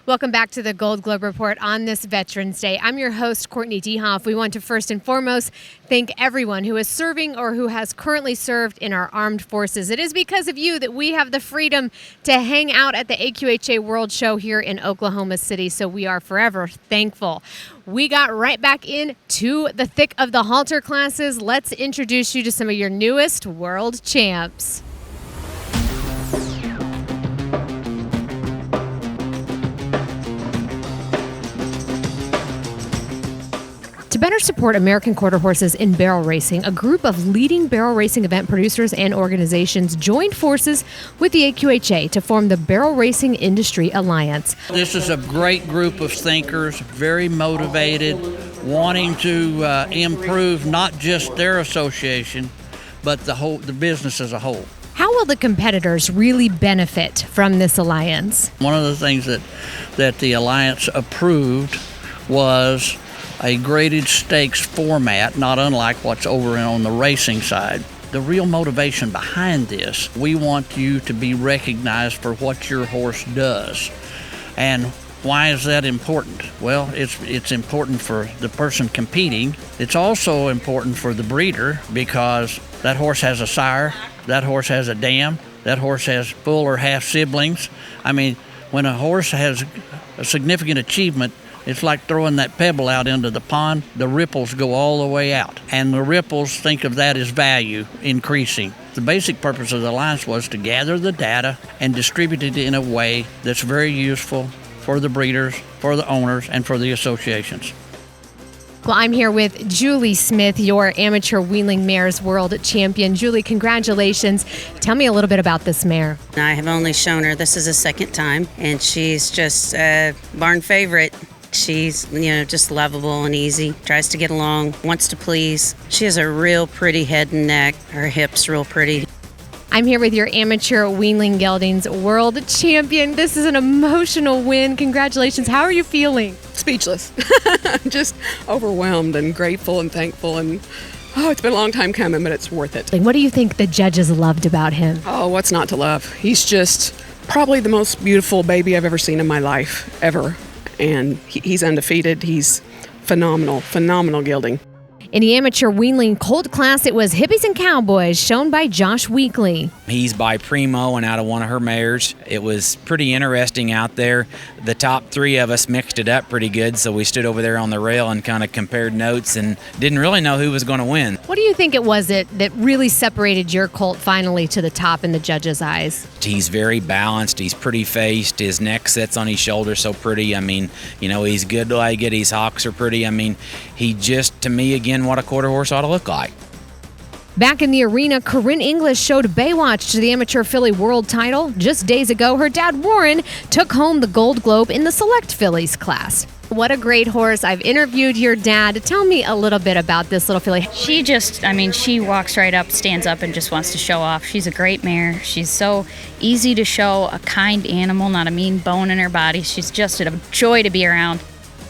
Welcome back to the Gold Globe Report on this Veterans Day. I'm your host, Courtney Dehoff. We want to first and foremost thank everyone who is serving or who has currently served in our armed forces. It is because of you that we have the freedom to hang out at the AQHA World Show here in Oklahoma City, so we are forever thankful. We got right back into the thick of the halter classes. Let's introduce you to some of your newest world champs. To better support American quarter horses in barrel racing, a group of leading barrel racing event producers and organizations joined forces with the AQHA to form the Barrel Racing Industry Alliance. This is a great group of thinkers, very motivated, wanting to improve not just their association, but the business as a whole. How will the competitors really benefit from this alliance? One of the things that the alliance approved was a graded stakes format, not unlike what's over on the racing side. The real motivation behind this, we want you to be recognized for what your horse does. And why is that important? Well, it's important for the person competing. It's also important for the breeder because that horse has a sire, that horse has a dam, that horse has full or half siblings. I mean, when a horse has a significant achievement, it's like throwing that pebble out into the pond. The ripples go all the way out. And the ripples, think of that as value increasing. The basic purpose of the alliance was to gather the data and distribute it in a way that's very useful for the breeders, for the owners, and for the associations. Well, I'm here with Julie Smith, your amateur Weanling Mares World Champion. Julie, congratulations. Tell me a little bit about this mare. I have only shown her, this is the second time, and she's just a barn favorite. She's, just lovable and easy, tries to get along, wants to please. She has a real pretty head and neck, her hips real pretty. I'm here with your amateur Weanling Geldings World Champion. This is an emotional win. Congratulations. How are you feeling? Speechless. Just overwhelmed and grateful and thankful, and it's been a long time coming, but it's worth it. What do you think the judges loved about him? Oh, what's not to love? He's just probably the most beautiful baby I've ever seen in my life, ever. And he's undefeated. He's phenomenal gelding. In the amateur Weanling Colt class, it was Hippies and Cowboys, shown by Josh Weekly. He's by Primo and out of one of her mares. It was pretty interesting out there. The top three of us mixed it up pretty good, so we stood over there on the rail and kind of compared notes and didn't really know who was going to win. What do you think it was that really separated your colt finally to the top in the judges' eyes? He's very balanced. He's pretty faced. His neck sits on his shoulder so pretty. I mean, he's good-legged. His hocks are pretty. I mean, he just, to me, again, what a quarter horse ought to look like. Back in the arena, Corinne English showed Baywatch to the amateur filly world title. Just days ago, her dad Warren took home the Gold Globe in the select fillies class. What a great horse. I've interviewed your dad. Tell me a little bit about this little filly. She walks right up, stands up, and just wants to show off. She's a great mare. She's so easy to show, a kind animal, not a mean bone in her body. She's just a joy to be around.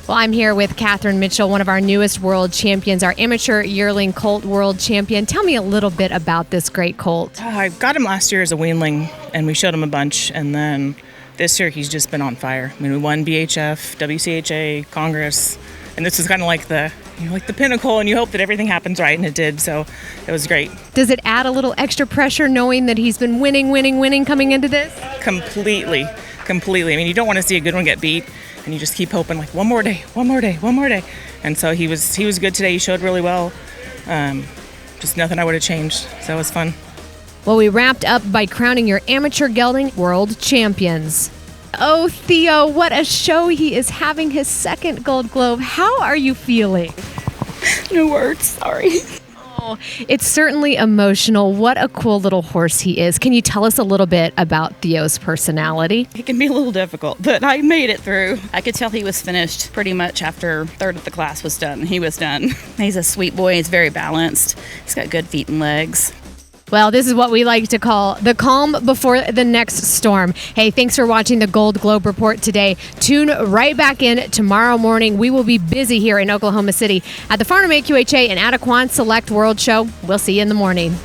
Well, I'm here with Catherine Mitchell, one of our newest world champions, our amateur Yearling Colt world champion. Tell me a little bit about this great colt. I got him last year as a Weanling, and we showed him a bunch, and then this year he's just been on fire. I mean, we won BHF, WCHA, Congress, and this is kind of like the pinnacle, and you hope that everything happens right, and it did, so it was great. Does it add a little extra pressure knowing that he's been winning coming into this? Completely. I mean, you don't want to see a good one get beat, and you just keep hoping, like, one more day. And so he was good today. He showed really well. Just nothing I would have changed, so it was fun. Well, we wrapped up by crowning your amateur gelding world champions. Oh, Theo, what a show. He is having his second Gold Globe. How are you feeling? No words, sorry. Oh, it's certainly emotional. What a cool little horse he is. Can you tell us a little bit about Theo's personality? It can be a little difficult, but I made it through. I could tell he was finished pretty much after third of the class was done. He was done. He's a sweet boy. He's very balanced. He's got good feet and legs. Well, this is what we like to call the calm before the next storm. Hey, thanks for watching the Gold Globe Report today. Tune right back in tomorrow morning. We will be busy here in Oklahoma City at the Farnam AQHA and Adequan Select World Show. We'll see you in the morning.